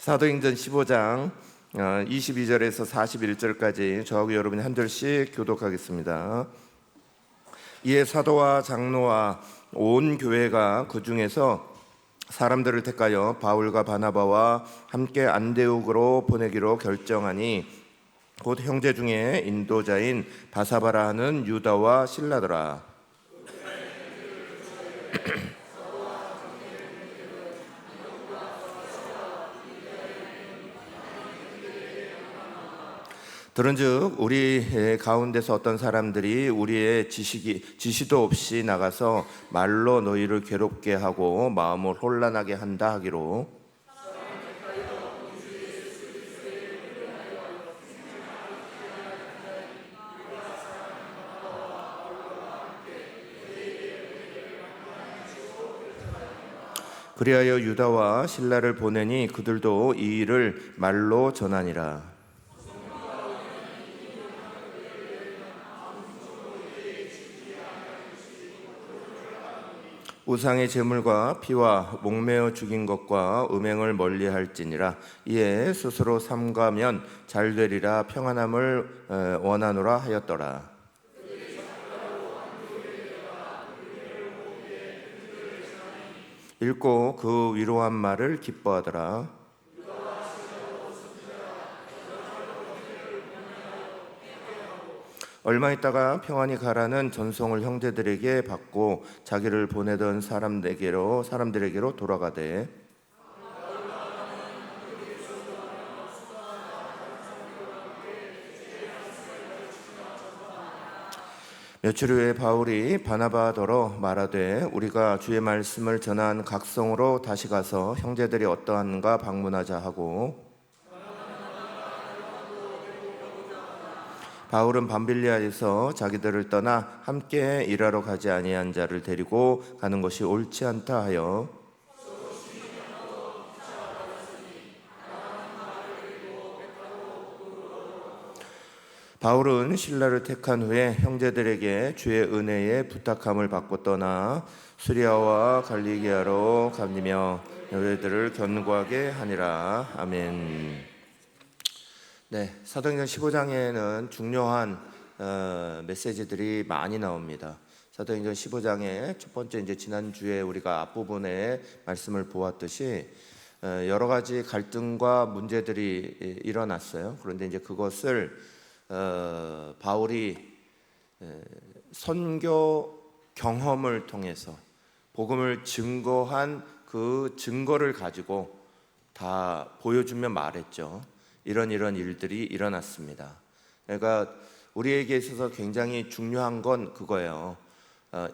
사도행전 15장 22절에서 41절까지 저하고 여러분이 한 절씩 교독하겠습니다. 이에 사도와 장로와 온 교회가 그 중에서 사람들을 택하여 바울과 바나바와 함께 안데옥으로 보내기로 결정하니 곧 형제 중에 인도자인 바사바라 하는 유다와 실라더라. 들은즉 우리 가운데서 어떤 사람들이 우리의 지시도 없이 나가서 말로 너희를 괴롭게 하고 마음을 혼란하게 한다 하기로 그리하여 유다와 실라를 보내니 그들도 이 일을 말로 전하니라. 우상의 제물과 피와 목매어 죽인 것과 음행을 멀리할지니라. 이에 스스로 삼가면 잘되리라 평안함을 원하노라 하였더라. 읽고 그 위로한 말을 기뻐하더라. 얼마 있다가 평안히 가라는 전송을 형제들에게 받고 자기를 보내던 사람들에게로 돌아가되 며칠 후에 바울이 바나바더러 말하되 우리가 주의 말씀을 전한 각성으로 다시 가서 형제들이 어떠한가 방문하자 하고 바울은 밤빌리아에서 자기들을 떠나 함께 일하러 가지 아니한 자를 데리고 가는 것이 옳지 않다 하여 바울은 신라를 택한 후에 형제들에게 주의 은혜에 부탁함을 받고 떠나 수리아와 갈리기아로 가며 너희들을 견고하게 하니라. 아멘. 네, 사도행전 15장에는 중요한 메시지들이 많이 나옵니다. 사도행전 15장의 첫 번째 이제 지난주에 우리가 앞부분에 말씀을 보았듯이 여러 가지 갈등과 문제들이 일어났어요. 그런데 이제 그것을 바울이 선교 경험을 통해서 복음을 증거한 그 증거를 가지고 다 보여주며 말했죠. 이런 일들이 일어났습니다. 그러니까 우리에게 있어서 굉장히 중요한 건 그거예요.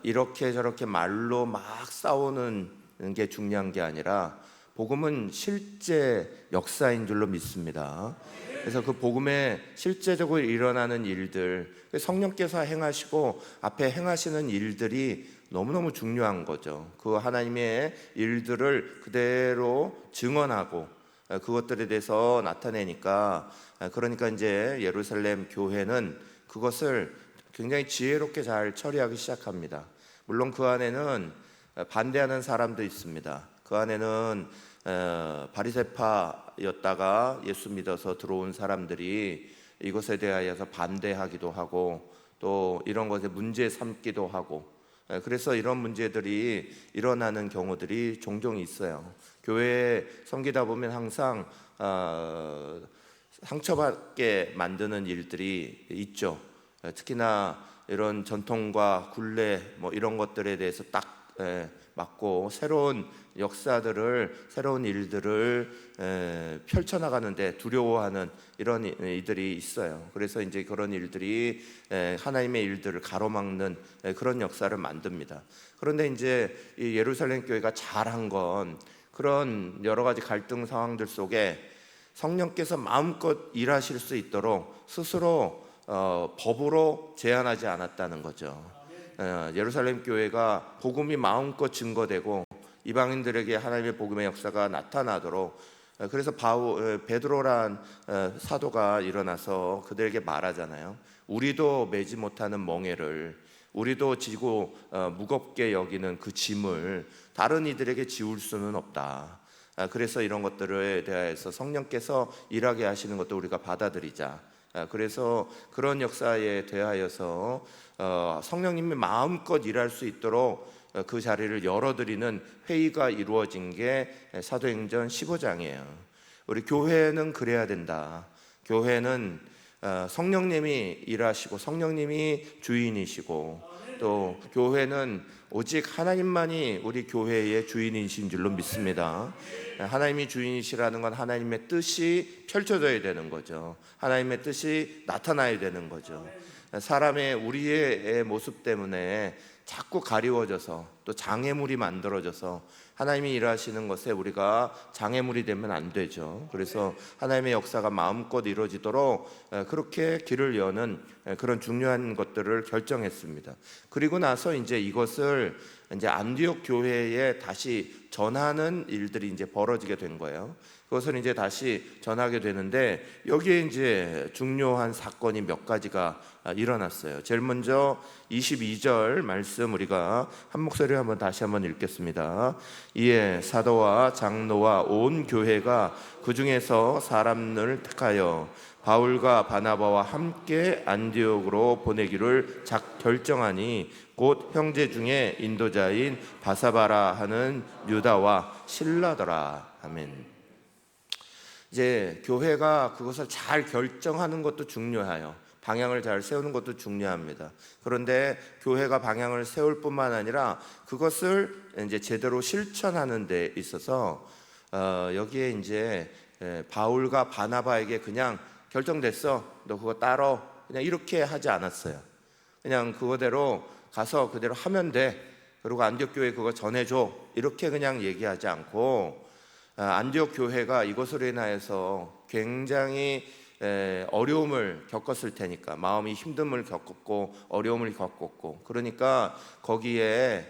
이렇게 저렇게 말로 막 싸우는 게 중요한 게 아니라 복음은 실제 역사인 줄로 믿습니다. 그래서 그 복음에 실제적으로 일어나는 일들, 성령께서 행하시고 앞에 행하시는 일들이 너무너무 중요한 거죠. 그 하나님의 일들을 그대로 증언하고 그것들에 대해서 나타내니까, 그러니까 이제 예루살렘 교회는 그것을 굉장히 지혜롭게 잘 처리하기 시작합니다. 물론 그 안에는 반대하는 사람도 있습니다. 그 안에는 바리새파였다가 예수 믿어서 들어온 사람들이 이것에 대하여서 반대하기도 하고 또 이런 것에 문제 삼기도 하고, 그래서 이런 문제들이 일어나는 경우들이 종종 있어요. 교회에 섬기다 보면 항상 상처받게 만드는 일들이 있죠. 특히나 이런 전통과 굴레 이런 것들에 대해서 딱 맞고 새로운 역사들을, 새로운 일들을 펼쳐나가는데 두려워하는 이런 이들이 있어요. 그래서 이제 그런 일들이 하나님의 일들을 가로막는 그런 역사를 만듭니다. 그런데 이제 이 예루살렘 교회가 잘한 건 그런 여러 가지 갈등 상황들 속에 성령께서 마음껏 일하실 수 있도록 스스로 법으로 제한하지 않았다는 거죠. 예루살렘 교회가 복음이 마음껏 증거되고 이방인들에게 하나님의 복음의 역사가 나타나도록, 그래서 베드로란 사도가 일어나서 그들에게 말하잖아요. 우리도 매지 못하는 멍에를, 우리도 지고 무겁게 여기는 그 짐을 다른 이들에게 지울 수는 없다. 그래서 이런 것들에 대해서 성령께서 일하게 하시는 것도 우리가 받아들이자. 그래서 그런 역사에 대하여서 성령님이 마음껏 일할 수 있도록 그 자리를 열어드리는 회의가 이루어진 게 사도행전 15장이에요. 우리 교회는 그래야 된다. 교회는 성령님이 일하시고 성령님이 주인이시고, 또 교회는 오직 하나님만이 우리 교회의 주인이신 줄로 믿습니다. 하나님이 주인이시라는 건 하나님의 뜻이 펼쳐져야 되는 거죠. 하나님의 뜻이 나타나야 되는 거죠. 사람의 우리의 모습 때문에 자꾸 가리워져서 또 장애물이 만들어져서 하나님이 일하시는 것에 우리가 장애물이 되면 안 되죠. 그래서 하나님의 역사가 마음껏 이루어지도록 그렇게 길을 여는 그런 중요한 것들을 결정했습니다. 그리고 나서 이제 이것을 이제 안디옥 교회에 다시 전하는 일들이 이제 벌어지게 된 거예요. 그것을 이제 다시 전하게 되는데, 여기에 이제 중요한 사건이 몇 가지가 일어났어요. 제일 먼저 22절 말씀 우리가 한 목소리로 한번 다시 한번 읽겠습니다. 이에 사도와 장로와 온 교회가 그 중에서 사람을 택하여 바울과 바나바와 함께 안디옥으로 보내기를 결정하니, 곧 형제 중에 인도자인 바사바라 하는 유다와 실라더라. 아멘. 이제 교회가 그것을 잘 결정하는 것도 중요해요. 방향을 잘 세우는 것도 중요합니다. 그런데 교회가 방향을 세울 뿐만 아니라 그것을 이제 제대로 실천하는 데 있어서 여기에 이제 바울과 바나바에게 그냥 결정됐어, 너 그거 따러, 그냥 이렇게 하지 않았어요. 그냥 그거대로 가서 그대로 하면 돼, 그리고 안디옥 교회에 그거 전해줘, 이렇게 그냥 얘기하지 않고, 안디옥 교회가 이것으로 인하여서 굉장히 어려움을 겪었을 테니까, 마음이 힘듦을 겪었고 어려움을 겪었고, 그러니까 거기에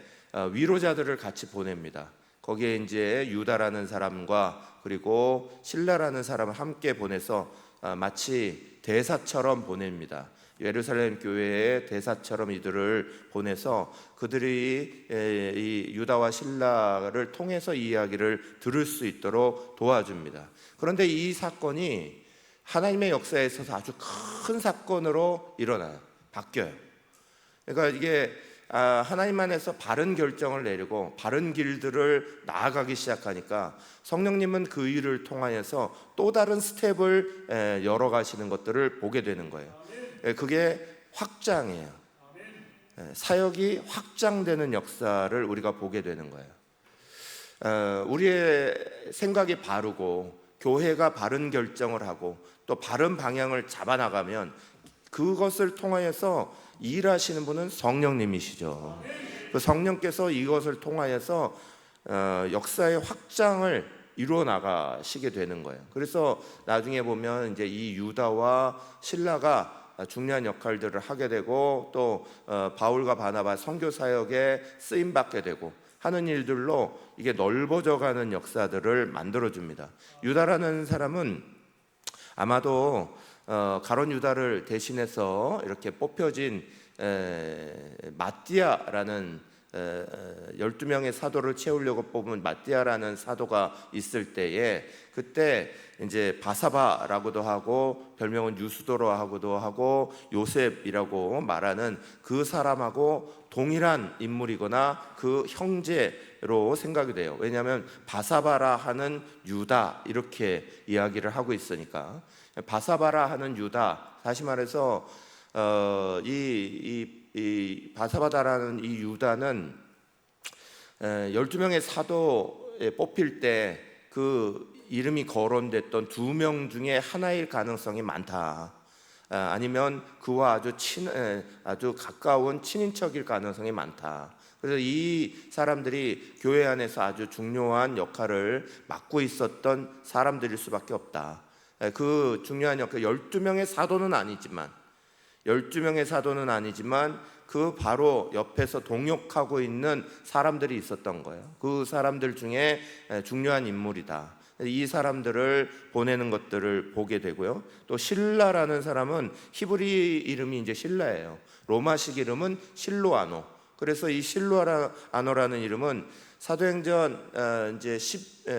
위로자들을 같이 보냅니다. 거기에 이제 유다라는 사람과 그리고 실라라는 사람을 함께 보내서 마치 대사처럼 보냅니다. 예루살렘 교회의 대사처럼 이들을 보내서 그들이 이 유다와 실라를 통해서 이 이야기를 들을 수 있도록 도와줍니다. 그런데 이 사건이 하나님의 역사에 있어서 아주 큰 사건으로 일어나요. 바뀌어요. 그러니까 이게 하나님 안에서 바른 결정을 내리고 바른 길들을 나아가기 시작하니까 성령님은 그 일을 통하여서 또 다른 스텝을 열어가시는 것들을 보게 되는 거예요. 그게 확장이에요. 사역이 확장되는 역사를 우리가 보게 되는 거예요. 우리의 생각이 바르고 교회가 바른 결정을 하고 또 바른 방향을 잡아나가면 그것을 통하여서 일하시는 분은 성령님이시죠. 그 성령께서 이것을 통하여서 역사의 확장을 이루어 나가시게 되는 거예요. 그래서 나중에 보면 이제 이 유다와 실라가 중요한 역할들을 하게 되고, 또 바울과 바나바 선교 사역에 쓰임 받게 되고 하는 일들로 이게 넓어져가는 역사들을 만들어 줍니다. 유다라는 사람은 아마도 가룟 유다를 대신해서 이렇게 뽑혀진 마띠아라는 12명의 사도를 채우려고 뽑은 마띠아라는 사도가 있을 때에, 그때 이제 바사바라고도 하고 별명은 유스도로하고도 하고 요셉이라고 말하는 그 사람하고 동일한 인물이거나 그 형제로 생각이 돼요. 왜냐하면 바사바라 하는 유다 이렇게 이야기를 하고 있으니까. 바사바라 하는 유다, 다시 말해서 이 바사바다라는 이 유다는 12명의 사도에 뽑힐 때 그 이름이 거론됐던 2명 중에 하나일 가능성이 많다. 아니면 그와 아주 가까운 친인척일 가능성이 많다. 그래서 이 사람들이 교회 안에서 아주 중요한 역할을 맡고 있었던 사람들일 수밖에 없다. 그 중요한 역할, 12명의 사도는 아니지만 그 바로 옆에서 동역하고 있는 사람들이 있었던 거예요. 그 사람들 중에 중요한 인물이다. 이 사람들을 보내는 것들을 보게 되고요. 또 실라라는 사람은 히브리 이름이 이제 실라예요. 로마식 이름은 실로아노. 그래서 이 실루아노라는 이름은 사도행전 이제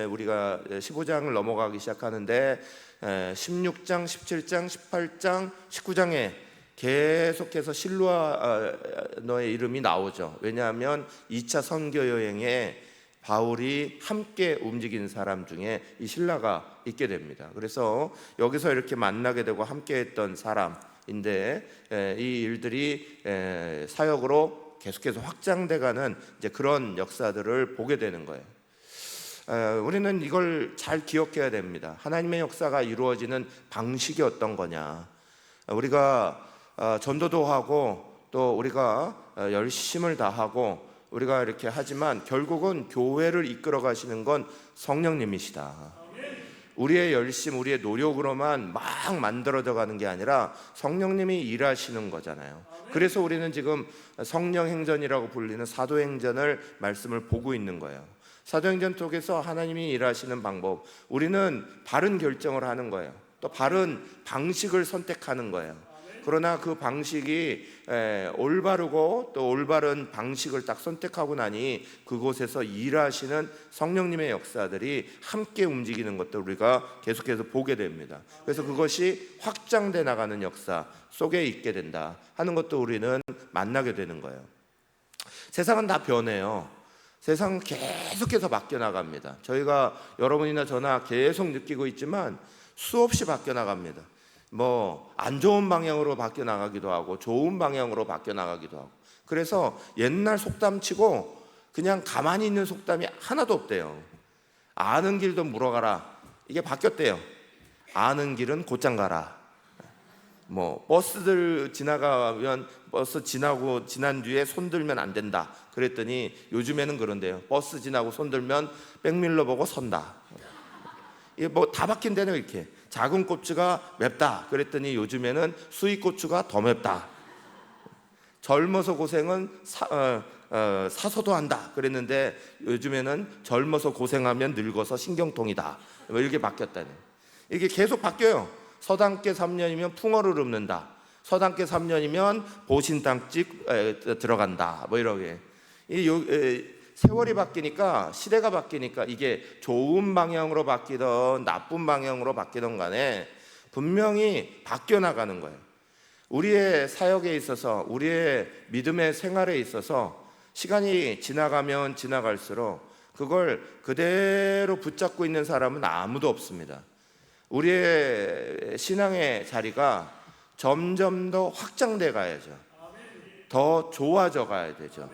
우리가 15장을 넘어가기 시작하는데 16장, 17장, 18장, 19장에 계속해서 실루아노의 이름이 나오죠. 왜냐하면 2차 선교 여행에 바울이 함께 움직인 사람 중에 이 실라가 있게 됩니다. 그래서 여기서 이렇게 만나게 되고 함께 했던 사람인데 이 일들이 사역으로 계속해서 확장돼가는 이제 그런 역사들을 보게 되는 거예요. 우리는 이걸 잘 기억해야 됩니다. 하나님의 역사가 이루어지는 방식이 어떤 거냐. 우리가 전도도 하고 또 우리가 열심을 다하고 우리가 이렇게 하지만 결국은 교회를 이끌어 가시는 건 성령님이시다. 우리의 열심, 우리의 노력으로만 막 만들어져 가는 게 아니라 성령님이 일하시는 거잖아요. 그래서 우리는 지금 성령행전이라고 불리는 사도행전을 말씀을 보고 있는 거예요. 사도행전 속에서 하나님이 일하시는 방법, 우리는 바른 결정을 하는 거예요. 또 바른 방식을 선택하는 거예요. 그러나 그 방식이 올바르고 또 올바른 방식을 딱 선택하고 나니 그곳에서 일하시는 성령님의 역사들이 함께 움직이는 것도 우리가 계속해서 보게 됩니다. 그래서 그것이 확장돼 나가는 역사 속에 있게 된다 하는 것도 우리는 만나게 되는 거예요. 세상은 다 변해요. 세상은 계속해서 바뀌어 나갑니다. 저희가 여러분이나 저나 계속 느끼고 있지만 수없이 바뀌어 나갑니다. 안 좋은 방향으로 바뀌어 나가기도 하고 좋은 방향으로 바뀌어 나가기도 하고, 그래서 옛날 속담치고 그냥 가만히 있는 속담이 하나도 없대요. 아는 길도 물어가라, 이게 바뀌었대요. 아는 길은 곧장 가라. 버스들 지나가면 버스 지난 뒤에 손 들면 안 된다 그랬더니 요즘에는 그런데요. 버스 지나고 손 들면 백밀러 보고 선다. 이게 다 바뀐 데는 이렇게. 작은 고추가 맵다 그랬더니 요즘에는 수입 고추가 더 맵다. 젊어서 고생은 사서도 한다 그랬는데 요즘에는 젊어서 고생하면 늙어서 신경통이다. 이렇게 바뀌었다네. 이게 계속 바뀌어요. 서당계 3년이면 풍어를 읊는다. 서당계 3년이면 보신당집 들어간다. 이렇게. 세월이 바뀌니까, 시대가 바뀌니까 이게 좋은 방향으로 바뀌던 나쁜 방향으로 바뀌던 간에 분명히 바뀌어 나가는 거예요. 우리의 사역에 있어서, 우리의 믿음의 생활에 있어서 시간이 지나가면 지나갈수록 그걸 그대로 붙잡고 있는 사람은 아무도 없습니다. 우리의 신앙의 자리가 점점 더 확장돼 가야죠. 더 좋아져 가야 되죠.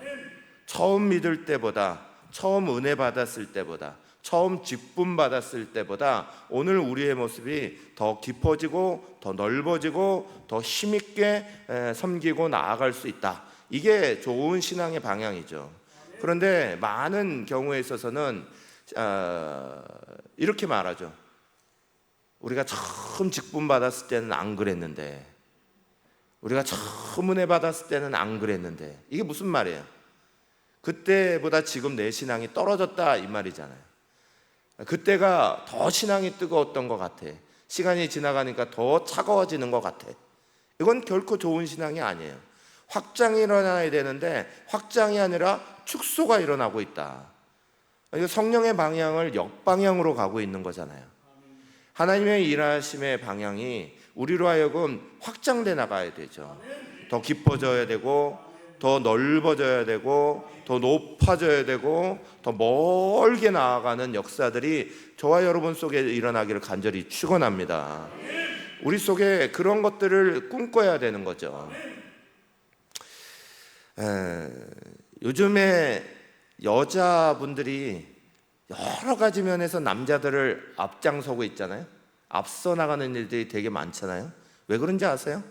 처음 믿을 때보다, 처음 은혜 받았을 때보다, 처음 직분 받았을 때보다 오늘 우리의 모습이 더 깊어지고 더 넓어지고 더 힘있게 섬기고 나아갈 수 있다. 이게 좋은 신앙의 방향이죠. 그런데 많은 경우에 있어서는 이렇게 말하죠. 우리가 처음 직분 받았을 때는 안 그랬는데, 우리가 처음 은혜 받았을 때는 안 그랬는데, 이게 무슨 말이에요? 그때보다 지금 내 신앙이 떨어졌다 이 말이잖아요. 그때가 더 신앙이 뜨거웠던 것 같아. 시간이 지나가니까 더 차가워지는 것 같아. 이건 결코 좋은 신앙이 아니에요. 확장이 일어나야 되는데 확장이 아니라 축소가 일어나고 있다. 성령의 방향을 역방향으로 가고 있는 거잖아요. 하나님의 일하심의 방향이 우리로 하여금 확장돼 나가야 되죠. 더 깊어져야 되고 더 넓어져야 되고 더 높아져야 되고 더 멀게 나아가는 역사들이 저와 여러분 속에 일어나기를 간절히 축원합니다. 우리 속에 그런 것들을 꿈꿔야 되는 거죠. 요즘에 여자분들이 여러 가지 면에서 남자들을 앞장서고 있잖아요. 앞서 나가는 일들이 되게 많잖아요. 왜 그런지 아세요?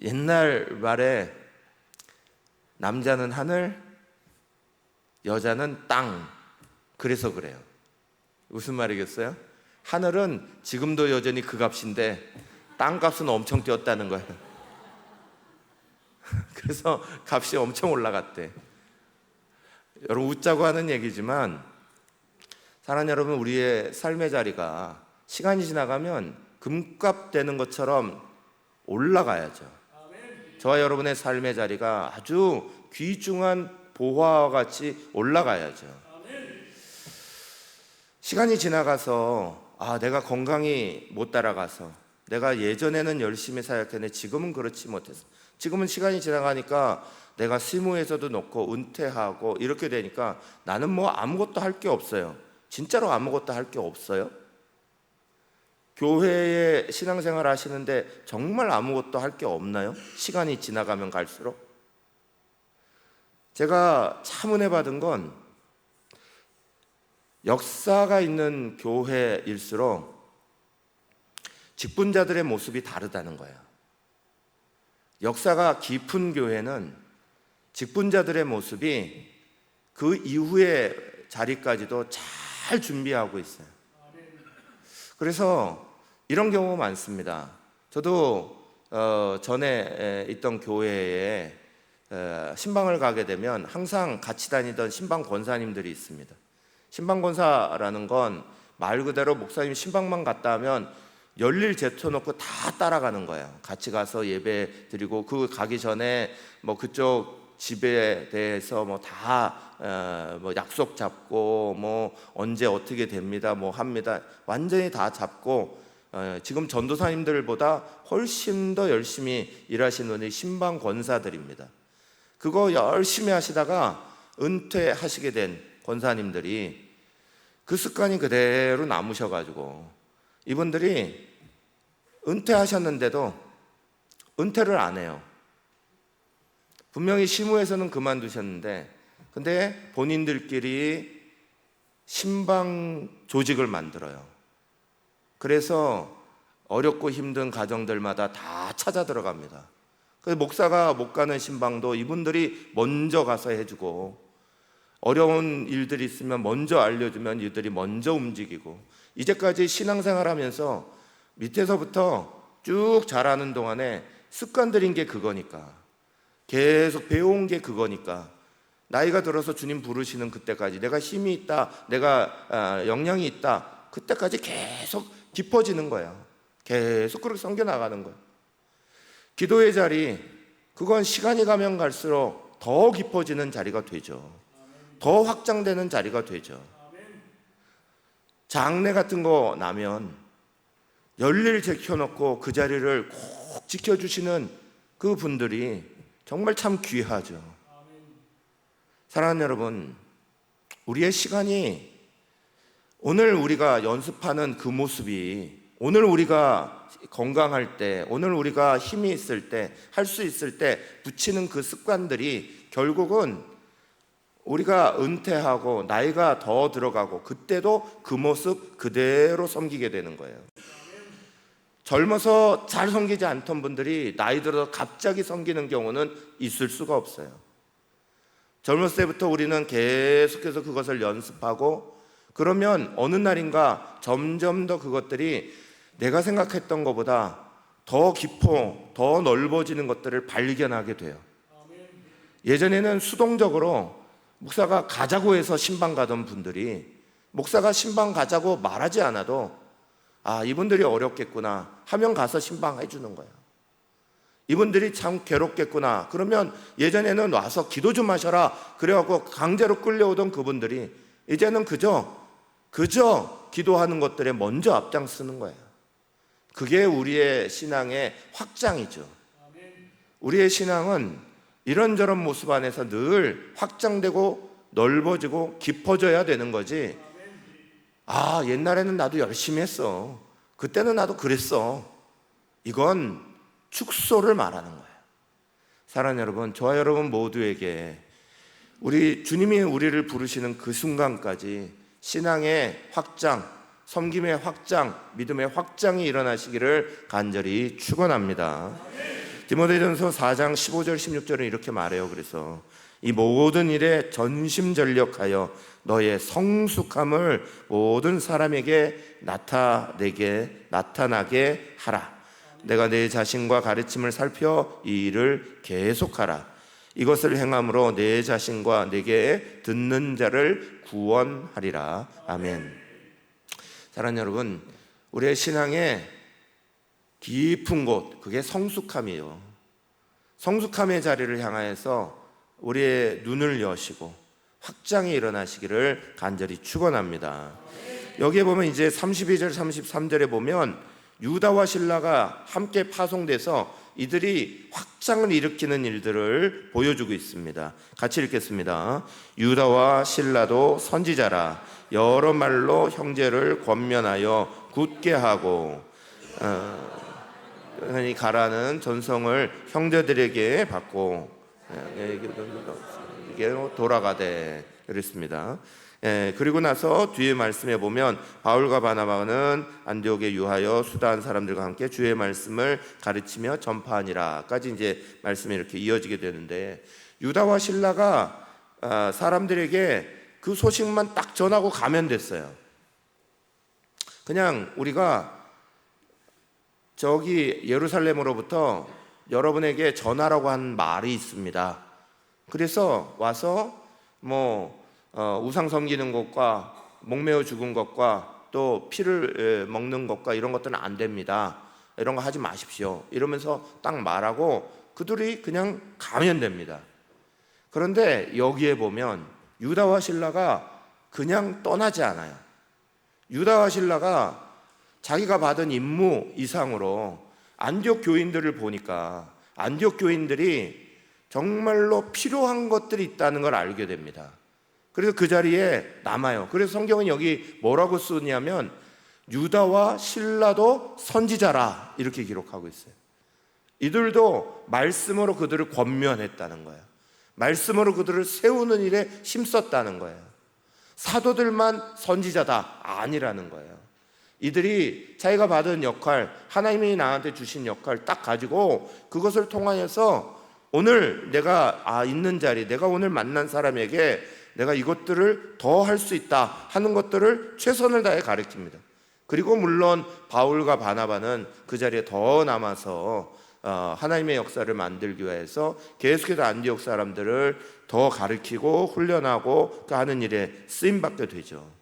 옛날 말에 남자는 하늘, 여자는 땅. 그래서 그래요. 무슨 말이겠어요? 하늘은 지금도 여전히 그 값인데 땅값은 엄청 뛰었다는 거예요. 그래서 값이 엄청 올라갔대. 여러분 웃자고 하는 얘기지만 사랑하는 여러분, 우리의 삶의 자리가 시간이 지나가면 금값 되는 것처럼 올라가야죠. 저와 여러분의 삶의 자리가 아주 귀중한 보화와 같이 올라가야죠. 시간이 지나가서 내가 건강이 못 따라가서, 내가 예전에는 열심히 사역했는데 지금은 그렇지 못해서, 지금은 시간이 지나가니까 내가 시무에서도 놓고 은퇴하고 이렇게 되니까 나는 뭐 아무것도 할 게 없어요. 진짜로 아무것도 할 게 없어요? 교회에 신앙생활 하시는데 정말 아무것도 할 게 없나요? 시간이 지나가면 갈수록. 제가 참 은혜 받은 건 역사가 있는 교회일수록 직분자들의 모습이 다르다는 거예요. 역사가 깊은 교회는 직분자들의 모습이 그 이후의 자리까지도 잘 준비하고 있어요. 그래서 이런 경우 많습니다. 저도 전에 있던 교회에 신방을 가게 되면 항상 같이 다니던 신방 권사님들이 있습니다. 신방 권사라는 건 말 그대로 목사님 신방만 갔다 하면 열일 제쳐놓고 다 따라가는 거예요. 같이 가서 예배 드리고, 그 가기 전에 뭐 그쪽 집에 대해서 뭐 다 뭐 약속 잡고, 뭐 언제 어떻게 됩니다, 뭐 합니다. 완전히 다 잡고, 지금 전도사님들보다 훨씬 더 열심히 일하시는 분이 신방 권사들입니다. 그거 열심히 하시다가 은퇴하시게 된 권사님들이 그 습관이 그대로 남으셔가지고, 이분들이 은퇴하셨는데도 은퇴를 안 해요. 분명히 시무에서는 그만두셨는데, 근데 본인들끼리 신방 조직을 만들어요. 그래서 어렵고 힘든 가정들마다 다 찾아 들어갑니다. 그래서 목사가 못 가는 신방도 이분들이 먼저 가서 해주고, 어려운 일들이 있으면 먼저 알려주면 이들이 먼저 움직이고, 이제까지 신앙생활 하면서 밑에서부터 쭉 자라는 동안에 습관들인 게 그거니까, 계속 배워온 게 그거니까, 나이가 들어서 주님 부르시는 그때까지 내가 힘이 있다, 내가 역량이 있다, 그때까지 계속 깊어지는 거예요. 계속 그렇게 섬겨 나가는 거예요. 기도의 자리, 그건 시간이 가면 갈수록 더 깊어지는 자리가 되죠. 더 확장되는 자리가 되죠. 장례 같은 거 나면 열일 제켜놓고 그 자리를 꼭 지켜주시는 그 분들이 정말 참 귀하죠. 사랑하는 여러분, 우리의 시간이, 오늘 우리가 연습하는 그 모습이, 오늘 우리가 건강할 때, 오늘 우리가 힘이 있을 때, 할 수 있을 때 붙이는 그 습관들이 결국은 우리가 은퇴하고 나이가 더 들어가고 그때도 그 모습 그대로 섬기게 되는 거예요. 젊어서 잘 섬기지 않던 분들이 나이 들어서 갑자기 섬기는 경우는 있을 수가 없어요. 젊었을 때부터 우리는 계속해서 그것을 연습하고, 그러면 어느 날인가 점점 더 그것들이 내가 생각했던 것보다 더 깊고 더 넓어지는 것들을 발견하게 돼요. 예전에는 수동적으로 목사가 가자고 해서 신방 가던 분들이 목사가 신방 가자고 말하지 않아도 이분들이 어렵겠구나 하면 가서 신방 해주는 거예요. 이분들이 참 괴롭겠구나 그러면 예전에는 와서 기도 좀 하셔라 그래갖고 강제로 끌려오던 그분들이 이제는 그저 기도하는 것들에 먼저 앞장서는 거예요. 그게 우리의 신앙의 확장이죠. 우리의 신앙은 이런저런 모습 안에서 늘 확장되고 넓어지고 깊어져야 되는 거지. 옛날에는 나도 열심히 했어, 그때는 나도 그랬어, 이건 축소를 말하는 거예요. 사랑하는 여러분, 저와 여러분 모두에게 우리 주님이 우리를 부르시는 그 순간까지 신앙의 확장, 섬김의 확장, 믿음의 확장이 일어나시기를 간절히 축원합니다. 디모데전서 4장 15절 16절은 이렇게 말해요. 그래서 이 모든 일에 전심전력하여 너의 성숙함을 모든 사람에게 나타나게 하라. 내가 내 자신과 가르침을 살펴 이 일을 계속하라. 이것을 행함으로 내 자신과 내게 듣는 자를 구원하리라. 아멘. 사랑하는 여러분, 우리의 신앙의 깊은 곳, 그게 성숙함이에요. 성숙함의 자리를 향하여서 우리의 눈을 여시고 확장이 일어나시기를 간절히 축원합니다. 여기에 보면 이제 32절 33절에 보면 유다와 실라가 함께 파송돼서 이들이 확장을 일으키는 일들을 보여주고 있습니다. 같이 읽겠습니다. 유다와 실라도 선지자라 여러 말로 형제를 권면하여 굳게 하고 하나님 가라는 전성을 형제들에게 받고 이게 돌아가되 그랬습니다. 그리고 나서 뒤에 말씀에 보면 바울과 바나바는 안디옥에 유하여 수다한 사람들과 함께 주의 말씀을 가르치며 전파하니라까지 이제 말씀이 이렇게 이어지게 되는데, 유다와 실라가 사람들에게 그 소식만 딱 전하고 가면 됐어요. 그냥 우리가 저기 예루살렘으로부터 여러분에게 전하라고 한 말이 있습니다. 그래서 와서 우상 섬기는 것과 목매어 죽은 것과 또 피를 먹는 것과 이런 것들은 안 됩니다. 이런 거 하지 마십시오. 이러면서 딱 말하고 그들이 그냥 가면 됩니다. 그런데 여기에 보면 유다와 실라가 그냥 떠나지 않아요. 유다와 실라가 자기가 받은 임무 이상으로 안디옥 교인들을 보니까 안디옥 교인들이 정말로 필요한 것들이 있다는 걸 알게 됩니다. 그래서 그 자리에 남아요. 그래서 성경은 여기 뭐라고 쓰냐면 유다와 실라도 선지자라 이렇게 기록하고 있어요. 이들도 말씀으로 그들을 권면했다는 거예요. 말씀으로 그들을 세우는 일에 힘썼다는 거예요. 사도들만 선지자다 아니라는 거예요. 이들이 자기가 받은 역할, 하나님이 나한테 주신 역할 딱 가지고 그것을 통하여서 오늘 내가 있는 자리, 내가 오늘 만난 사람에게 내가 이것들을 더 할 수 있다 하는 것들을 최선을 다해 가르칩니다. 그리고 물론 바울과 바나바는 그 자리에 더 남아서 하나님의 역사를 만들기 위해서 계속해서 안디옥 사람들을 더 가르치고 훈련하고 하는 일에 쓰임받게 되죠.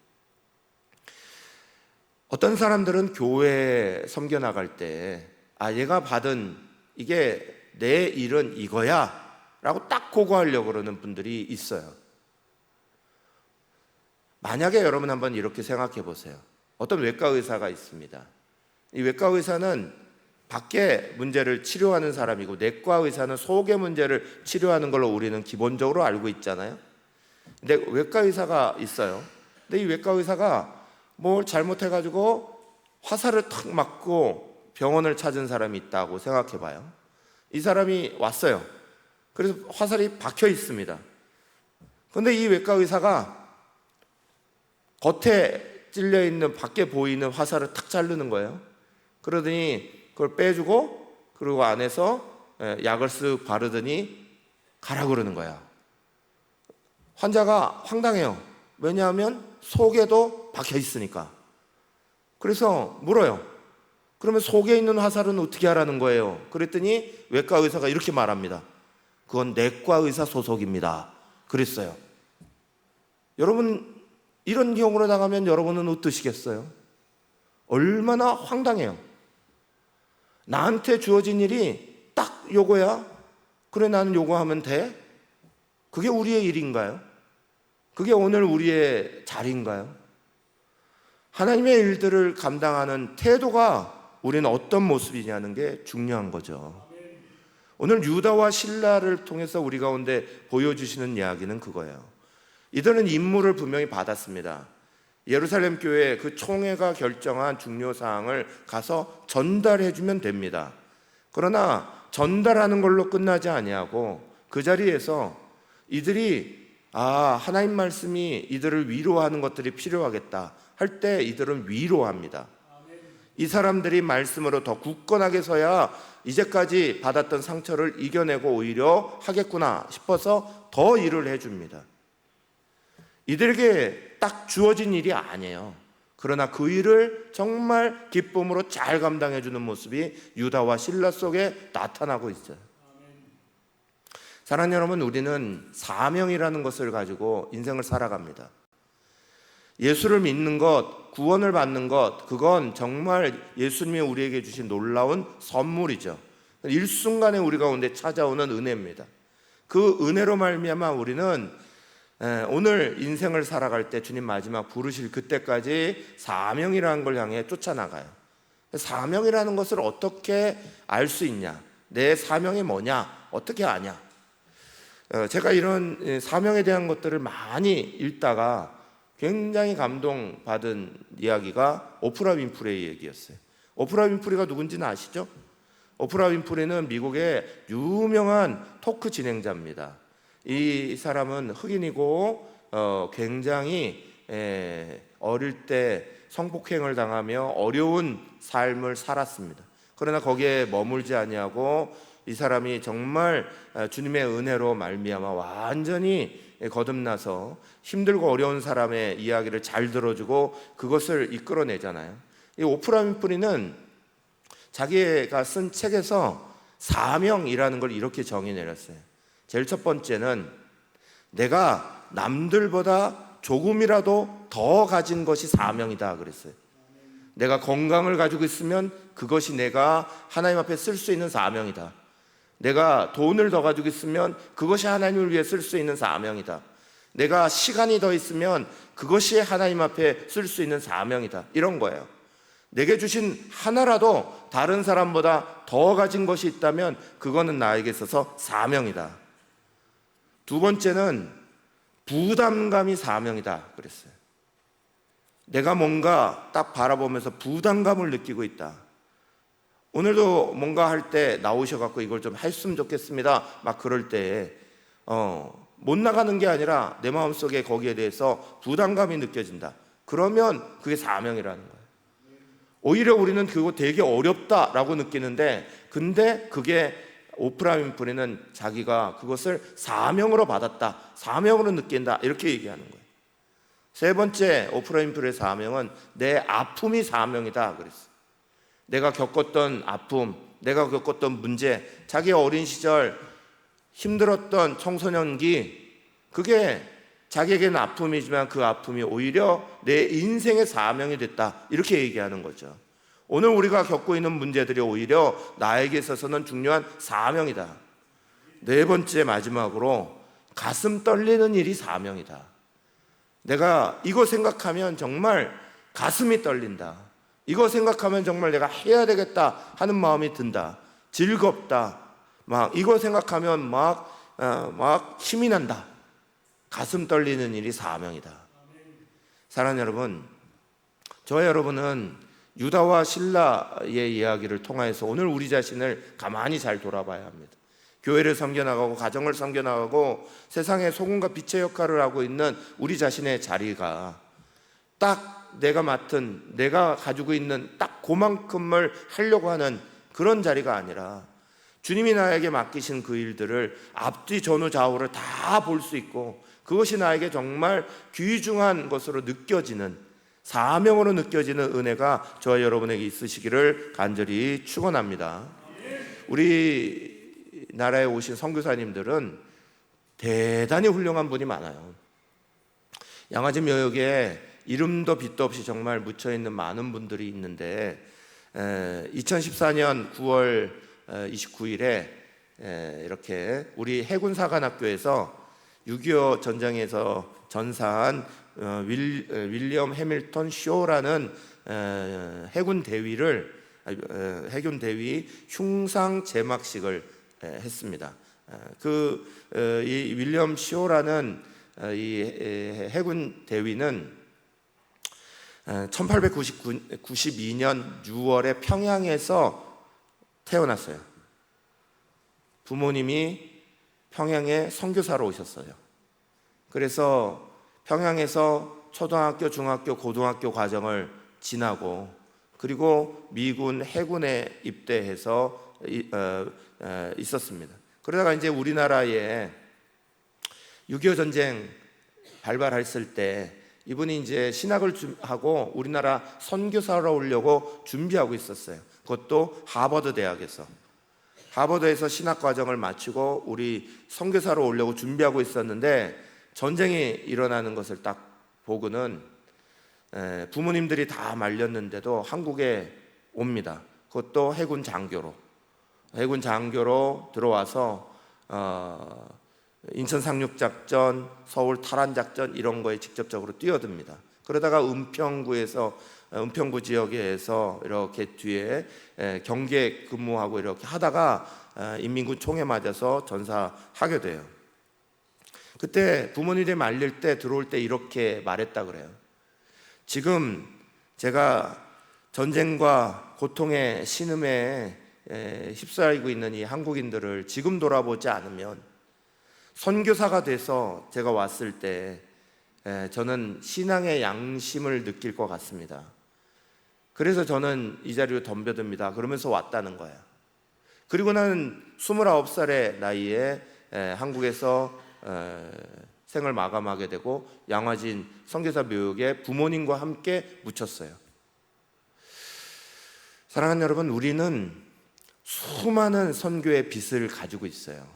어떤 사람들은 교회 섬겨 나갈 때 얘가 받은 이게 내 일은 이거야 라고 딱 고고하려고 그러는 분들이 있어요. 만약에 여러분 한번 이렇게 생각해 보세요. 어떤 외과 의사가 있습니다. 이 외과 의사는 밖에 문제를 치료하는 사람이고 내과 의사는 속의 문제를 치료하는 걸로 우리는 기본적으로 알고 있잖아요. 근데 외과 의사가 있어요. 근데 이 외과 의사가 뭘 잘못해가지고 화살을 탁 맞고 병원을 찾은 사람이 있다고 생각해 봐요. 이 사람이 왔어요. 그래서 화살이 박혀 있습니다. 그런데 이 외과 의사가 겉에 찔려 있는 밖에 보이는 화살을 탁 자르는 거예요. 그러더니 그걸 빼주고 그리고 안에서 약을 쓱 바르더니 가라 그러는 거야. 환자가 황당해요. 왜냐하면 속에도 박혀 있으니까. 그래서 물어요. 그러면 속에 있는 화살은 어떻게 하라는 거예요? 그랬더니 외과 의사가 이렇게 말합니다. 그건 내과 의사 소속입니다. 그랬어요. 여러분 이런 경우로 나가면 여러분은 어떠시겠어요? 얼마나 황당해요. 나한테 주어진 일이 딱 요거야? 그래 나는 요거 하면 돼? 그게 우리의 일인가요? 그게 오늘 우리의 자리인가요? 하나님의 일들을 감당하는 태도가 우리는 어떤 모습이냐는 게 중요한 거죠. 오늘 유다와 실라를 통해서 우리 가운데 보여주시는 이야기는 그거예요. 이들은 임무를 분명히 받았습니다. 예루살렘 교회 그 총회가 결정한 중요 사항을 가서 전달해 주면 됩니다. 그러나 전달하는 걸로 끝나지 아니하고 그 자리에서 이들이 하나님 말씀이 이들을 위로하는 것들이 필요하겠다 할 때 이들은 위로합니다. 이 사람들이 말씀으로 더 굳건하게 서야 이제까지 받았던 상처를 이겨내고 오히려 하겠구나 싶어서 더 일을 해줍니다. 이들에게 딱 주어진 일이 아니에요. 그러나 그 일을 정말 기쁨으로 잘 감당해주는 모습이 유다와 실라 속에 나타나고 있어요. 사랑하는 여러분, 우리는 사명이라는 것을 가지고 인생을 살아갑니다. 예수를 믿는 것, 구원을 받는 것, 그건 정말 예수님이 우리에게 주신 놀라운 선물이죠. 일순간에 우리 가운데 찾아오는 은혜입니다. 그 은혜로 말미암아 우리는 오늘 인생을 살아갈 때 주님 마지막 부르실 그때까지 사명이라는 걸 향해 쫓아나가요. 사명이라는 것을 어떻게 알 수 있냐? 내 사명이 뭐냐? 어떻게 아냐? 제가 이런 사명에 대한 것들을 많이 읽다가 굉장히 감동받은 이야기가 오프라 윈프레이 얘기였어요. 오프라 윈프리가 누군지는 아시죠? 오프라 윈프리는 미국의 유명한 토크 진행자입니다. 이 사람은 흑인이고 굉장히 어릴 때 성폭행을 당하며 어려운 삶을 살았습니다. 그러나 거기에 머물지 아니하고 이 사람이 정말 주님의 은혜로 말미암아 완전히 거듭나서 힘들고 어려운 사람의 이야기를 잘 들어주고 그것을 이끌어내잖아요. 이 오프라 윈프리는 자기가 쓴 책에서 사명이라는 걸 이렇게 정의 내렸어요. 제일 첫 번째는 내가 남들보다 조금이라도 더 가진 것이 사명이다 그랬어요. 내가 건강을 가지고 있으면 그것이 내가 하나님 앞에 쓸 수 있는 사명이다. 내가 돈을 더 가지고 있으면 그것이 하나님을 위해 쓸 수 있는 사명이다. 내가 시간이 더 있으면 그것이 하나님 앞에 쓸 수 있는 사명이다. 이런 거예요. 내게 주신 하나라도 다른 사람보다 더 가진 것이 있다면 그거는 나에게 있어서 사명이다. 두 번째는 부담감이 사명이다 그랬어요. 내가 뭔가 딱 바라보면서 부담감을 느끼고 있다. 오늘도 뭔가 할 때 나오셔갖고 이걸 좀 했으면 좋겠습니다. 막 그럴 때 못 나가는 게 아니라 내 마음속에 거기에 대해서 부담감이 느껴진다. 그러면 그게 사명이라는 거예요. 오히려 우리는 그거 되게 어렵다라고 느끼는데 근데 그게 오프라 윈프리는 자기가 그것을 사명으로 받았다. 사명으로 느낀다. 이렇게 얘기하는 거예요. 세 번째 오프라 윈프리의 사명은 내 아픔이 사명이다 그랬어요. 내가 겪었던 아픔, 내가 겪었던 문제, 자기 어린 시절 힘들었던 청소년기, 그게 자기에게는 아픔이지만 그 아픔이 오히려 내 인생의 사명이 됐다. 이렇게 얘기하는 거죠. 오늘 우리가 겪고 있는 문제들이 오히려 나에게 있어서는 중요한 사명이다. 네 번째 마지막으로 가슴 떨리는 일이 사명이다. 내가 이거 생각하면 정말 가슴이 떨린다. 이거 생각하면 정말 내가 해야 되겠다 하는 마음이 든다. 즐겁다. 막 이거 생각하면 막 힘이 난다. 가슴 떨리는 일이 사명이다. 사랑하는 여러분, 저와 여러분은 유다와 실라의 이야기를 통해서 오늘 우리 자신을 가만히 잘 돌아봐야 합니다. 교회를 섬겨나가고 가정을 섬겨나가고 세상의 소금과 빛의 역할을 하고 있는 우리 자신의 자리가 딱 내가 맡은, 내가 가지고 있는 딱 그만큼을 하려고 하는 그런 자리가 아니라 주님이 나에게 맡기신 그 일들을 앞뒤 전후 좌우를 다 볼 수 있고 그것이 나에게 정말 귀중한 것으로 느껴지는, 사명으로 느껴지는 은혜가 저와 여러분에게 있으시기를 간절히 축원합니다. 우리 나라에 오신 선교사님들은 대단히 훌륭한 분이 많아요. 양아지 묘역에 이름도 빛도 없이 정말 묻혀있는 많은 분들이 있는데 2014년 9월 29일에 이렇게 우리 해군사관학교에서 6.25 전쟁에서 전사한 윌리엄 해밀턴 쇼라는 해군 대위 흉상 제막식을 했습니다. 이 윌리엄 쇼라는 이 해군 대위는 1892년 6월에 평양에서 태어났어요. 부모님이 평양에 선교사로 오셨어요. 그래서 평양에서 초등학교, 중학교, 고등학교 과정을 지나고 그리고 미군 해군에 입대해서 있었습니다. 그러다가 이제 우리나라에 6.25 전쟁 발발했을 때 이분이 이제 신학을 하고 우리나라 선교사로 오려고 준비하고 있었어요. 그것도 하버드 대학에서. 하버드에서 신학 과정을 마치고 우리 선교사로 오려고 준비하고 있었는데 전쟁이 일어나는 것을 딱 보고는 부모님들이 다 말렸는데도 한국에 옵니다. 그것도 해군 장교로. 해군 장교로 들어와서 인천 상륙작전, 서울 탈환작전 이런 거에 직접적으로 뛰어듭니다. 그러다가 은평구 지역에서 이렇게 뒤에 경계 근무하고 이렇게 하다가 인민군 총에 맞아서 전사하게 돼요. 그때 부모님들이 말릴 때 들어올 때 이렇게 말했다 그래요. 지금 제가 전쟁과 고통의 신음에 휩싸이고 있는 이 한국인들을 지금 돌아보지 않으면 선교사가 돼서 제가 왔을 때 저는 신앙의 양심을 느낄 것 같습니다. 그래서 저는 이 자리로 덤벼듭니다. 그러면서 왔다는 거예요. 그리고 나는 29살의 나이에 한국에서 생을 마감하게 되고 양화진 선교사 묘역에 부모님과 함께 묻혔어요. 사랑하는 여러분, 우리는 수많은 선교의 빚을 가지고 있어요.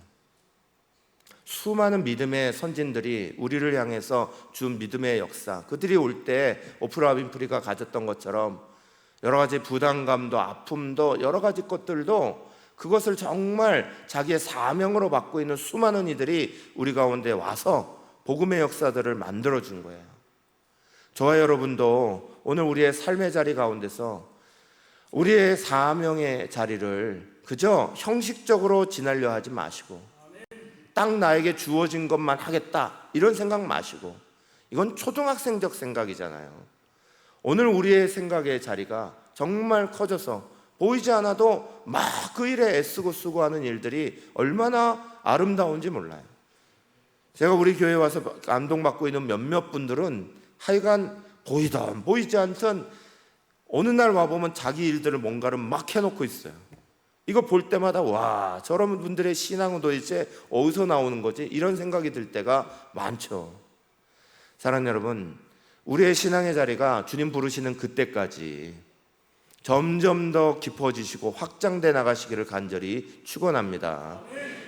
수많은 믿음의 선진들이 우리를 향해서 준 믿음의 역사, 그들이 올 때 오프라 윈프리가 가졌던 것처럼 여러 가지 부담감도 아픔도 여러 가지 것들도 그것을 정말 자기의 사명으로 받고 있는 수많은 이들이 우리 가운데 와서 복음의 역사들을 만들어준 거예요. 저와 여러분도 오늘 우리의 삶의 자리 가운데서 우리의 사명의 자리를 그저 형식적으로 지나려 하지 마시고 딱 나에게 주어진 것만 하겠다 이런 생각 마시고, 이건 초등학생적 생각이잖아요. 오늘 우리의 생각의 자리가 정말 커져서 보이지 않아도 막 그 일에 애쓰고 수고하는 일들이 얼마나 아름다운지 몰라요. 제가 우리 교회에 와서 감동받고 있는 몇몇 분들은 하여간 보이던 보이지 않던 어느 날 와보면 자기 일들을 뭔가를 막 해놓고 있어요. 이거 볼 때마다 와, 저런 분들의 신앙은 도대체 어디서 나오는 거지? 이런 생각이 들 때가 많죠. 사랑하는 여러분, 우리의 신앙의 자리가 주님 부르시는 그때까지 점점 더 깊어지시고 확장돼 나가시기를 간절히 축원합니다.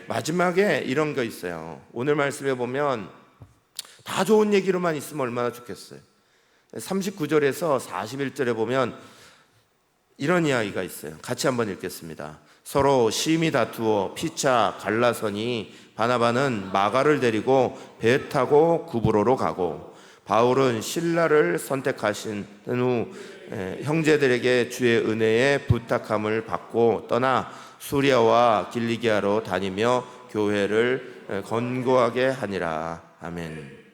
마지막에 이런 거 있어요. 오늘 말씀에 보면 다 좋은 얘기로만 있으면 얼마나 좋겠어요. 39절에서 41절에 보면 이런 이야기가 있어요. 같이 한번 읽겠습니다. 서로 심히 다투어 피차 갈라서니 바나바는 마가를 데리고 배 타고 구브로로 가고 바울은 실라를 선택하신 후 형제들에게 주의 은혜에 부탁함을 받고 떠나 수리아와 길리기아로 다니며 교회를 건고하게 하니라. 아멘.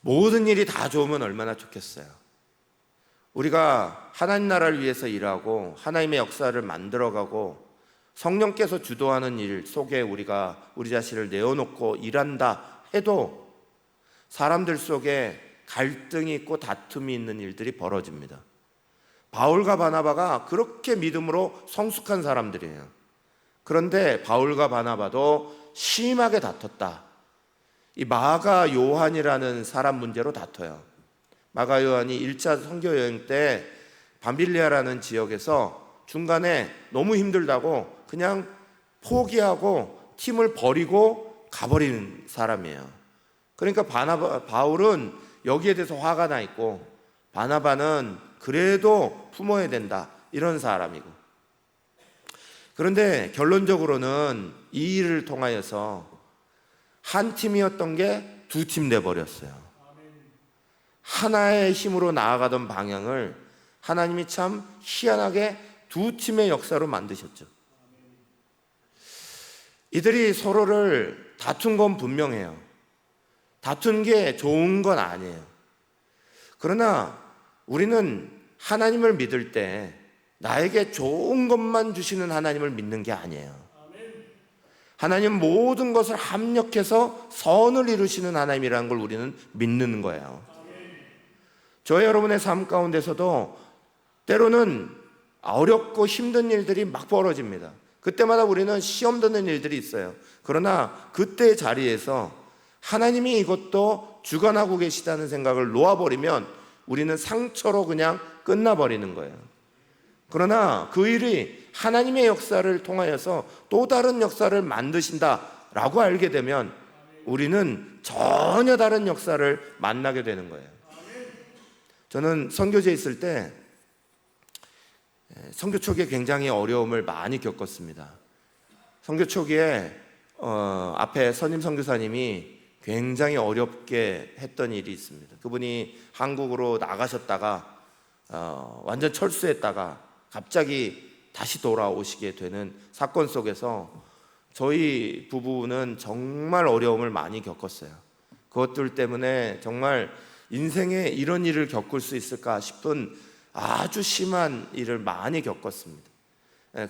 모든 일이 다 좋으면 얼마나 좋겠어요. 우리가 하나님 나라를 위해서 일하고 하나님의 역사를 만들어가고 성령께서 주도하는 일 속에 우리가 우리 자신을 내어놓고 일한다 해도 사람들 속에 갈등이 있고 다툼이 있는 일들이 벌어집니다. 바울과 바나바가 그렇게 믿음으로 성숙한 사람들이에요. 그런데 바울과 바나바도 심하게 다퉜다. 이 마가 요한이라는 사람 문제로 다퉈요. 마가 요한이 1차 선교 여행 때 밤빌리아라는 지역에서 중간에 너무 힘들다고 그냥 포기하고 팀을 버리고 가버리는 사람이에요. 그러니까 바울은 여기에 대해서 화가 나 있고 바나바는 그래도 품어야 된다 이런 사람이고, 그런데 결론적으로는 이 일을 통하여서 한 팀이었던 게 두 팀 돼버렸어요. 하나의 힘으로 나아가던 방향을 하나님이 참 희한하게 두 팀의 역사로 만드셨죠. 이들이 서로를 다툰 건 분명해요. 다툰 게 좋은 건 아니에요. 그러나 우리는 하나님을 믿을 때 나에게 좋은 것만 주시는 하나님을 믿는 게 아니에요. 하나님 모든 것을 합력해서 선을 이루시는 하나님이라는 걸 우리는 믿는 거예요. 저와 여러분의 삶 가운데서도 때로는 어렵고 힘든 일들이 막 벌어집니다. 그때마다 우리는 시험 듣는 일들이 있어요. 그러나 그때의 자리에서 하나님이 이것도 주관하고 계시다는 생각을 놓아버리면 우리는 상처로 그냥 끝나버리는 거예요. 그러나 그 일이 하나님의 역사를 통하여서 또 다른 역사를 만드신다라고 알게 되면 우리는 전혀 다른 역사를 만나게 되는 거예요. 저는 선교지에 있을 때 선교 초기에 굉장히 어려움을 많이 겪었습니다. 선교 초기에 앞에 선임 선교사님이 굉장히 어렵게 했던 일이 있습니다. 그분이 한국으로 나가셨다가 완전 철수했다가 갑자기 다시 돌아오시게 되는 사건 속에서 저희 부부는 정말 어려움을 많이 겪었어요. 그것들 때문에 정말 인생에 이런 일을 겪을 수 있을까 싶은 아주 심한 일을 많이 겪었습니다.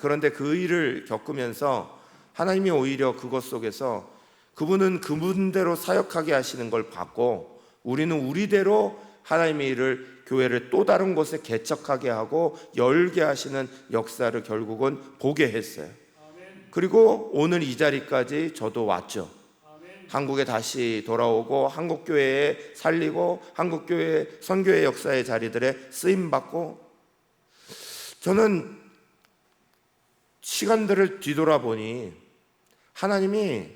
그런데 그 일을 겪으면서 하나님이 오히려 그것 속에서 그분은 그분대로 사역하게 하시는 걸 봤고, 우리는 우리대로 하나님의 일을, 교회를 또 다른 곳에 개척하게 하고 열게 하시는 역사를 결국은 보게 했어요. 그리고 오늘 이 자리까지 저도 왔죠. 한국에 다시 돌아오고 한국교회에 살리고 한국교회 선교의 역사의 자리들에 쓰임받고, 저는 시간들을 뒤돌아보니 하나님이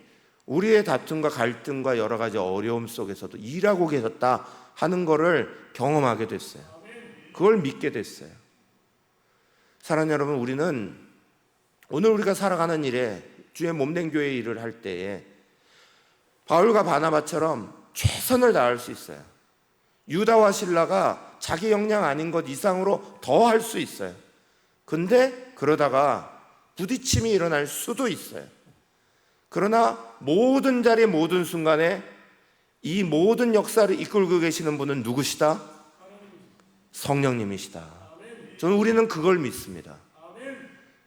우리의 다툼과 갈등과 여러 가지 어려움 속에서도 일하고 계셨다 하는 것을 경험하게 됐어요. 그걸 믿게 됐어요. 사랑하는 여러분, 우리는 오늘 우리가 살아가는 일에, 주의 몸된 교회 일을 할 때에 바울과 바나바처럼 최선을 다할 수 있어요. 유다와 실라가 자기 역량 아닌 것 이상으로 더 할 수 있어요. 근데 그러다가 부딪힘이 일어날 수도 있어요. 그러나 모든 자리 모든 순간에 이 모든 역사를 이끌고 계시는 분은 누구시다? 성령님이시다. 저는 우리는 그걸 믿습니다.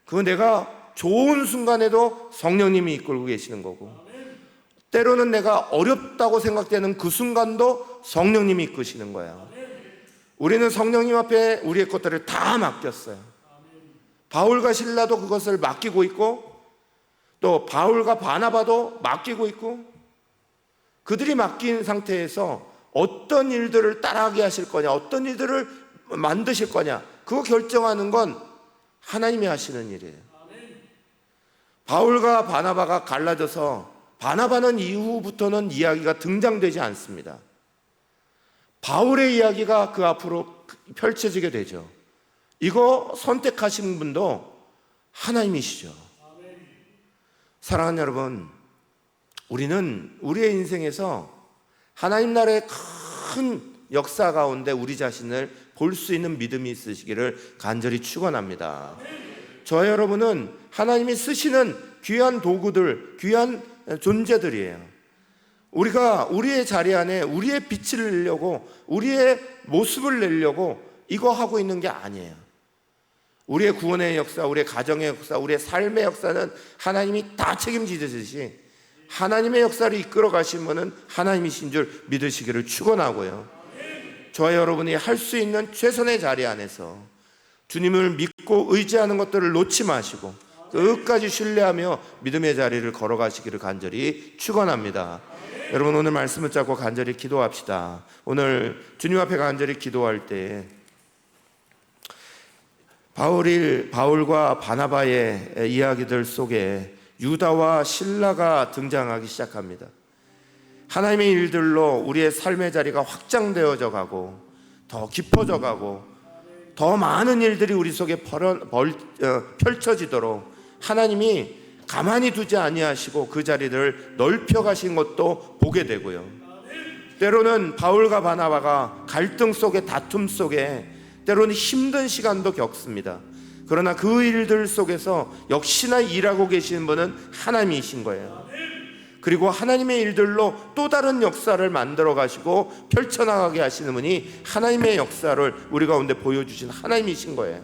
그건 내가 좋은 순간에도 성령님이 이끌고 계시는 거고, 때로는 내가 어렵다고 생각되는 그 순간도 성령님이 이끄시는 거예요. 우리는 성령님 앞에 우리의 것들을 다 맡겼어요. 바울과 실라도 그것을 맡기고 있고, 또 바울과 바나바도 맡기고 있고, 그들이 맡긴 상태에서 어떤 일들을 따라하게 하실 거냐, 어떤 일들을 만드실 거냐, 그거 결정하는 건 하나님이 하시는 일이에요. 바울과 바나바가 갈라져서 바나바는 이후부터는 이야기가 등장되지 않습니다. 바울의 이야기가 그 앞으로 펼쳐지게 되죠. 이거 선택하신 분도 하나님이시죠. 사랑하는 여러분, 우리는 우리의 인생에서 하나님 나라의 큰 역사 가운데 우리 자신을 볼 수 있는 믿음이 있으시기를 간절히 축원합니다. 저와 여러분은 하나님이 쓰시는 귀한 도구들, 귀한 존재들이에요. 우리가 우리의 자리 안에 우리의 빛을 내려고, 우리의 모습을 내려고 이거 하고 있는 게 아니에요. 우리의 구원의 역사, 우리의 가정의 역사, 우리의 삶의 역사는 하나님이 다 책임지듯이 하나님의 역사를 이끌어 가신 분은 하나님이신 줄 믿으시기를 축원하고요. 저와 여러분이 할 수 있는 최선의 자리 안에서 주님을 믿고 의지하는 것들을 놓지 마시고 끝까지 신뢰하며 믿음의 자리를 걸어가시기를 간절히 축원합니다. 여러분, 오늘 말씀을 잡고 간절히 기도합시다. 오늘 주님 앞에 간절히 기도할 때 바울과 바나바의 이야기들 속에 유다와 실라가 등장하기 시작합니다. 하나님의 일들로 우리의 삶의 자리가 확장되어져 가고 더 깊어져 가고 더 많은 일들이 우리 속에 펼쳐지도록 하나님이 가만히 두지 아니하시고 그 자리를 넓혀 가신 것도 보게 되고요. 때로는 바울과 바나바가 갈등 속에, 다툼 속에 때로는 힘든 시간도 겪습니다. 그러나 그 일들 속에서 역시나 일하고 계시는 분은 하나님이신 거예요. 그리고 하나님의 일들로 또 다른 역사를 만들어 가시고 펼쳐나가게 하시는 분이 하나님의 역사를 우리 가운데 보여주신 하나님이신 거예요.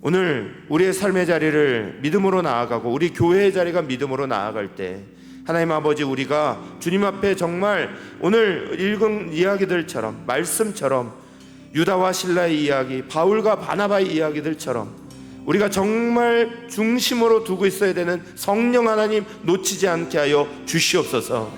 오늘 우리의 삶의 자리를 믿음으로 나아가고 우리 교회의 자리가 믿음으로 나아갈 때 하나님 아버지, 우리가 주님 앞에 정말 오늘 읽은 이야기들처럼, 말씀처럼, 유다와 실라의 이야기, 바울과 바나바의 이야기들처럼 우리가 정말 중심으로 두고 있어야 되는 성령 하나님 놓치지 않게 하여 주시옵소서.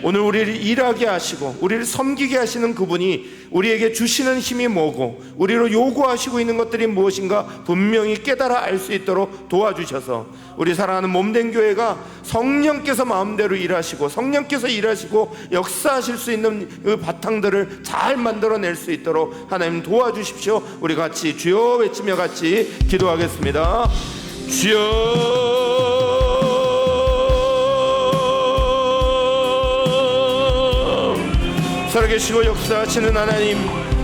오늘 우리를 일하게 하시고 우리를 섬기게 하시는 그분이 우리에게 주시는 힘이 뭐고 우리로 요구하시고 있는 것들이 무엇인가 분명히 깨달아 알 수 있도록 도와주셔서 우리 사랑하는 몸된 교회가 성령께서 마음대로 일하시고 성령께서 일하시고 역사하실 수 있는 그 바탕들을 잘 만들어낼 수 있도록 하나님 도와주십시오. 우리 같이 주여 외치며 같이 기도하겠습니다. 주여, 살아계시고 역사하시는 하나님,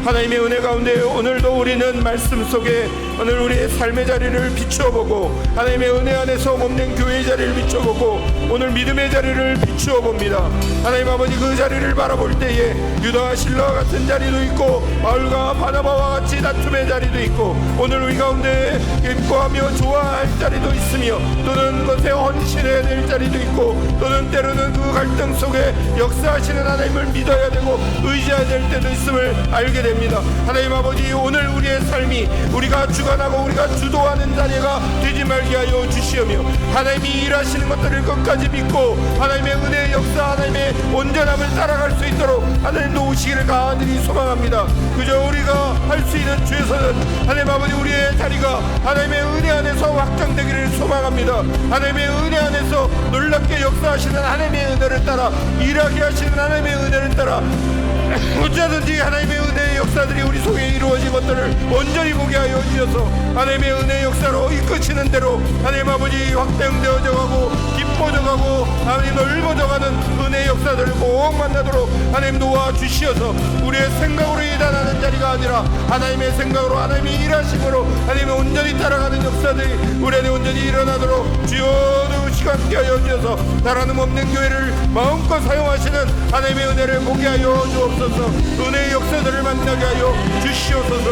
하나님의 은혜 가운데 오늘도 우리는 말씀 속에 오늘 우리의 삶의 자리를 비추어보고 하나님의 은혜 안에서 몸된 교회의 자리를 비추어보고 오늘 믿음의 자리를 비추어봅니다. 하나님 아버지, 그 자리를 바라볼 때에 유다와 실라와 같은 자리도 있고 바울과 바나바와 같이 다툼의 자리도 있고 오늘 우리 가운데 기뻐하며 좋아할 자리도 있으며 또는 그것에 헌신해야 될 자리도 있고 또는 때로는 그 갈등 속에 역사하시는 하나님을 믿어야 되고 의지해야 될 때도 있음을 알게 됩니다. 하나님 아버지, 오늘 우리의 삶이 우리가 주관하고 우리가 주도하는 자리가 되지 말게 하여 주시오며 하나님이 일하시는 것들을 끝까지 믿고 하나님의 은혜의 역사, 하나님의 온전함을 따라갈 수 있도록 하나님도 오시기를 간절히 소망합니다. 그저 우리가 할 수 있는 최선은 하나님 아버지, 우리의 자리가 하나님의 은혜 안에서 확장되기를 소망합니다. 하나님의 은혜 안에서 놀랍게 역사하시는 하나님의 은혜를 따라 일하게 하시는 하나님의 은혜를 따라 어쩌든지 하나님의 은혜의 역사들이 우리 속에 이루어진 것들을 온전히 보게 하여 주셔서 하나님의 은혜의 역사로 이끄시는 대로 하나님 아버지 확장되어져 가고 깊어져 가고 하나님 넓어져 가는 은혜의 역사들을 꼭 만나도록 하나님 도와주시어서 우리의 생각으로 일어나는 자리가 아니라 하나님의 생각으로 하나님의 일하심으로 하나님의 온전히 따라가는 역사들이 우리 안에 온전히 일어나도록 주여 시간케 하여 주셔서 나라는 없는 교회를 마음껏 사용하시는 하나님의 은혜를 보게 하여 주옵소서. 은혜의 역사들을 만나게 하여 주시옵소서.